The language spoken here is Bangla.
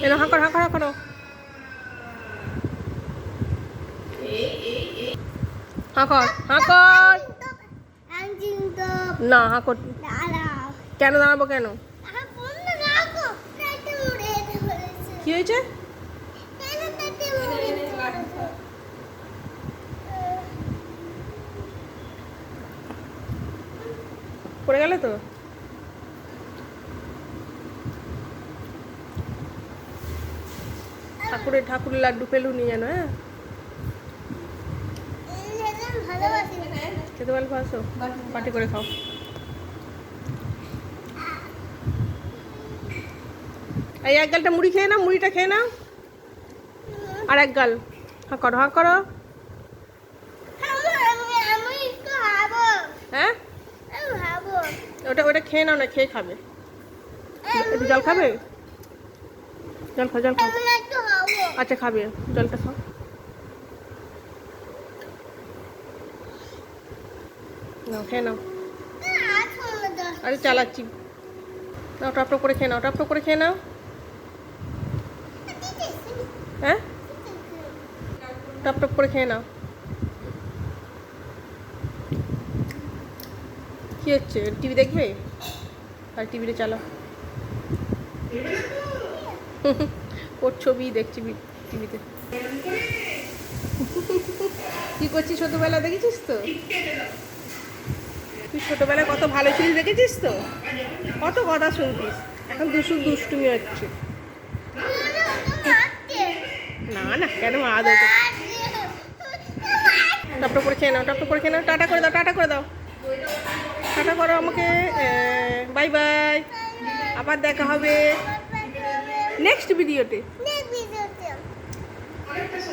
এনো হাঁ করো, হাঁ করো, হাঁ করো। হাঁ কর, হাঁ কর। না হাঁ কর। কেন দাঁড়াবো কেন? কি হয়েছে? পড়ে গেলে তো। ঠাকুরের লাড্ডু পেলু নিয়ে জানো। হ্যাঁ, খেতে ভালোবাসো, পার্টি করে খাও। এই এক গালটা মুড়ি খেয়ে নাও, মুড়িটা খেয়ে নাও। আর এক গাল। হাঁ করো, হাঁ করো। হ্যাঁ, ওটা ওটা খেয়ে নাও, না খেয়ে খাবে। একটু জল খাবে? জল খাও, জল খাও। আচ্ছা খাবে, জলটা খাও। নাও খেয়ে নাও। আরে চালাচ্ছি। নাও, টপ টপ করে খেয়ে নাও, টপ টপ করে খেয়ে নাও। হ্যাঁ, টপ টপ করে খেয়ে নাও। কি হচ্ছে? টিভি দেখবে? আর টিভিটা চালাও। ওর ছবি দেখছি টিভিতে। কি করছিস ছোটবেলা, দেখেছিস তো? তুই ছোটবেলায় কত ভালো ছিলিস, দেখেছিস তো? কত কথা শুনতিস। এখন দুষ্টুমি হচ্ছে। না না, কেন আদৌ টপ টপ করে খেয়ে নাও, টপ টপ করে খেয়ে নাও। টাটা করে দাও, টাটা করে দাও। টাটা করো আমাকে। Bye bye. আবার দেখা হবে নেক্সট ভিডিওতে।